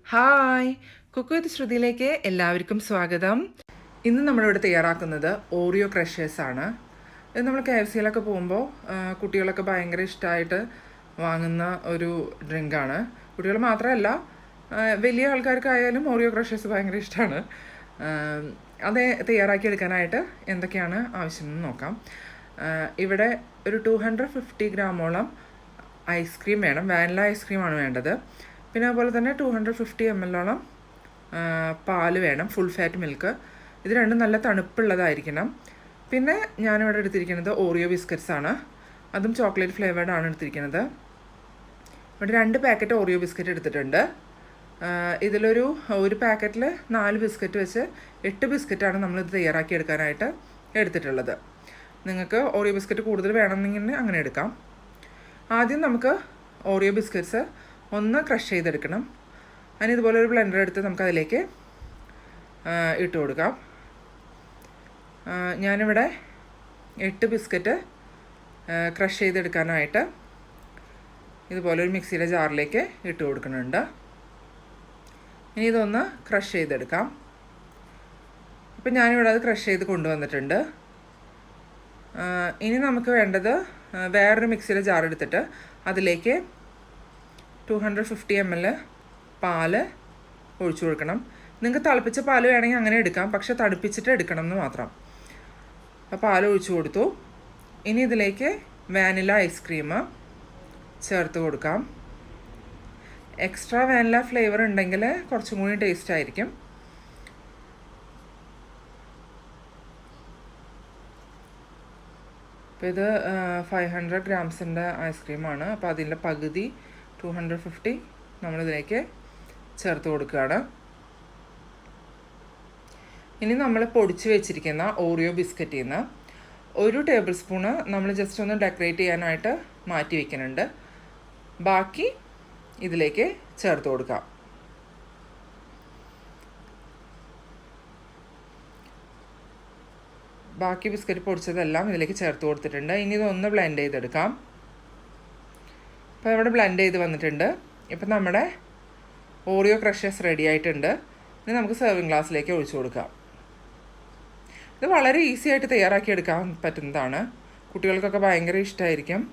Hi, cook with ശ്രുതിയിലേക്ക് എല്ലാവർക്കും സ്വാഗതം. ഇന്ന് നമ്മളിവിടെ തയ്യാറാക്കുന്നത് ഓറിയോ ക്രഷേഴ്സാണ്. ഇത് നമ്മൾ KFC-യിലൊക്കെ പോകുമ്പോൾ കുട്ടികളൊക്കെ ഭയങ്കര ഇഷ്ടമായിട്ട് വാങ്ങുന്ന ഒരു ഡ്രിങ്കാണ്. കുട്ടികൾ മാത്രമല്ല, വലിയ ആൾക്കാർക്കായാലും ഓറിയോ ക്രഷേഴ്സ് ഭയങ്കര ഇഷ്ടമാണ്. അത് തയ്യാറാക്കിയെടുക്കാനായിട്ട് എന്തൊക്കെയാണ് ആവശ്യമെന്ന് നോക്കാം. ഇവിടെ ഒരു 250 ഗ്രാമോളം ഐസ്ക്രീം വേണം. വാനില ഐസ്ക്രീമാണ് വേണ്ടത്. പിന്നെ അതുപോലെ തന്നെ 250 ml പാല് വേണം, ഫുൾ ഫാറ്റ് മിൽക്ക്. ഇത് രണ്ടും നല്ല തണുപ്പുള്ളതായിരിക്കണം. പിന്നെ ഞാനിവിടെ എടുത്തിരിക്കുന്നത് ഓറിയോ ബിസ്ക്കറ്റ്സ് ആണ്. അതും ചോക്ലേറ്റ് ഫ്ലേവേർഡ് ആണ് എടുത്തിരിക്കുന്നത്. ഇവിടെ 2 പാക്കറ്റ് ഓറിയോ ബിസ്ക്കറ്റ് എടുത്തിട്ടുണ്ട്. ഒരു പാക്കറ്റിൽ 4 ബിസ്ക്കറ്റ് വെച്ച് 8 ബിസ്ക്കറ്റാണ് നമ്മളിത് തയ്യാറാക്കി എടുക്കാനായിട്ട് എടുത്തിട്ടുള്ളത്. നിങ്ങൾക്ക് ഓറിയോ ബിസ്ക്കറ്റ് കൂടുതൽ വേണമെന്നെങ്കിൽ അങ്ങനെ എടുക്കാം. ആദ്യം നമുക്ക് ഓറിയോ ബിസ്ക്കറ്റ്സ് ഒന്ന് ക്രഷ് ചെയ്തെടുക്കണം. അതിന് ഇതുപോലെ ഒരു ബ്ലെൻഡർ എടുത്ത് നമുക്കതിലേക്ക് ഇട്ട് കൊടുക്കാം. ഞാനിവിടെ 8 ബിസ്ക്കറ്റ് ക്രഷ് ചെയ്തെടുക്കാനായിട്ട് ഇതുപോലെ ഒരു മിക്സിയുടെ ജാറിലേക്ക് ഇട്ട് കൊടുക്കുന്നുണ്ട്. ഇനി ഇതൊന്ന് ക്രഷ് ചെയ്തെടുക്കാം. ഇപ്പം ഞാനിവിടെ അത് ക്രഷ് ചെയ്ത് കൊണ്ടുവന്നിട്ടുണ്ട്. ഇനി നമുക്ക് വേണ്ടത് വേറൊരു മിക്സിയുടെ ജാർ എടുത്തിട്ട് അതിലേക്ക് 250 ml പാല് ഒഴിച്ചു കൊടുക്കണം. നിങ്ങൾക്ക് തിളപ്പിച്ച പാല് വേണമെങ്കിൽ അങ്ങനെ എടുക്കാം, പക്ഷെ തണുപ്പിച്ചിട്ട് എടുക്കണം എന്ന് മാത്രം. അപ്പോൾ പാൽ ഒഴിച്ചു കൊടുത്തു. ഇനി ഇതിലേക്ക് വാനില ഐസ്ക്രീം ചേർത്ത് കൊടുക്കാം. എക്സ്ട്രാ വാനില ഫ്ലേവർ ഉണ്ടെങ്കിൽ കുറച്ചും കൂടി ടേസ്റ്റ് ആയിരിക്കും. അപ്പോൾ ഇത് 500 ഗ്രാംസിൻ്റെ ഐസ്ക്രീമാണ്. അപ്പോൾ അതിൻ്റെ പകുതി 250 നമ്മളിതിലേക്ക് ചേർത്ത് കൊടുക്കുകയാണ്. ഇനി നമ്മൾ പൊടിച്ച് വെച്ചിരിക്കുന്ന ഓറിയോ ബിസ്ക്കറ്റിൽ നിന്ന് 1 ടേബിൾ സ്പൂണ് നമ്മൾ ജസ്റ്റ് ഒന്ന് ഡെക്കറേറ്റ് ചെയ്യാനായിട്ട് മാറ്റി വയ്ക്കുന്നുണ്ട്. ബാക്കി ഇതിലേക്ക് ചേർത്ത് കൊടുക്കാം. ബാക്കി ബിസ്ക്കറ്റ് പൊടിച്ചതെല്ലാം ഇതിലേക്ക് ചേർത്ത് കൊടുത്തിട്ടുണ്ട്. ഇനി ഇതൊന്ന് ബ്ലെൻഡ് ചെയ്തെടുക്കാം. അപ്പോൾ ഇവിടെ ബ്ലെൻഡ് ചെയ്ത് വന്നിട്ടുണ്ട്. ഇപ്പം നമ്മുടെ ഓറിയോ ക്രഷേഴ്സ് റെഡി ആയിട്ടുണ്ട്. ഇനി നമുക്ക് സെർവിങ് ഗ്ലാസ്സിലേക്ക് ഒഴിച്ചു കൊടുക്കാം. ഇത് വളരെ ഈസി ആയിട്ട് തയ്യാറാക്കിയെടുക്കാൻ പറ്റുന്നതാണ്. കുട്ടികൾക്കൊക്കെ ഭയങ്കര ഇഷ്ടമായിരിക്കും.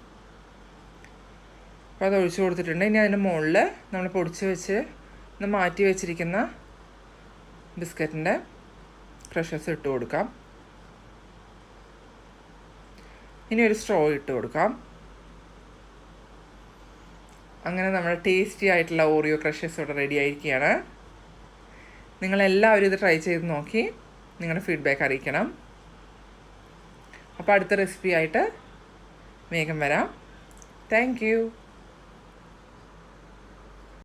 അപ്പോൾ അത് ഒഴിച്ചു കൊടുത്തിട്ടുണ്ട്. ഇനി അതിൻ്റെ മുകളിൽ നമ്മൾ പൊടിച്ച് വെച്ച് ഒന്ന് മാറ്റി വെച്ചിരിക്കുന്ന ബിസ്ക്കറ്റിൻ്റെ ക്രഷേഴ്സ് ഇട്ട് കൊടുക്കാം. ഇനി ഒരു സ്ട്രോ ഇട്ട് കൊടുക്കാം. അങ്ങനെ നമ്മുടെ ടേസ്റ്റി ആയിട്ടുള്ള ഓറിയോ ക്രഷേഴ്സ് ഇവിടെ റെഡി ആയിരിക്കുകയാണ്. നിങ്ങളെല്ലാവരും ഇത് ട്രൈ ചെയ്ത് നോക്കി നിങ്ങളുടെ ഫീഡ്ബാക്ക് അറിയിക്കണം. അപ്പോൾ അടുത്ത റെസിപ്പി ആയിട്ട് വേഗം വരാം. Thank you.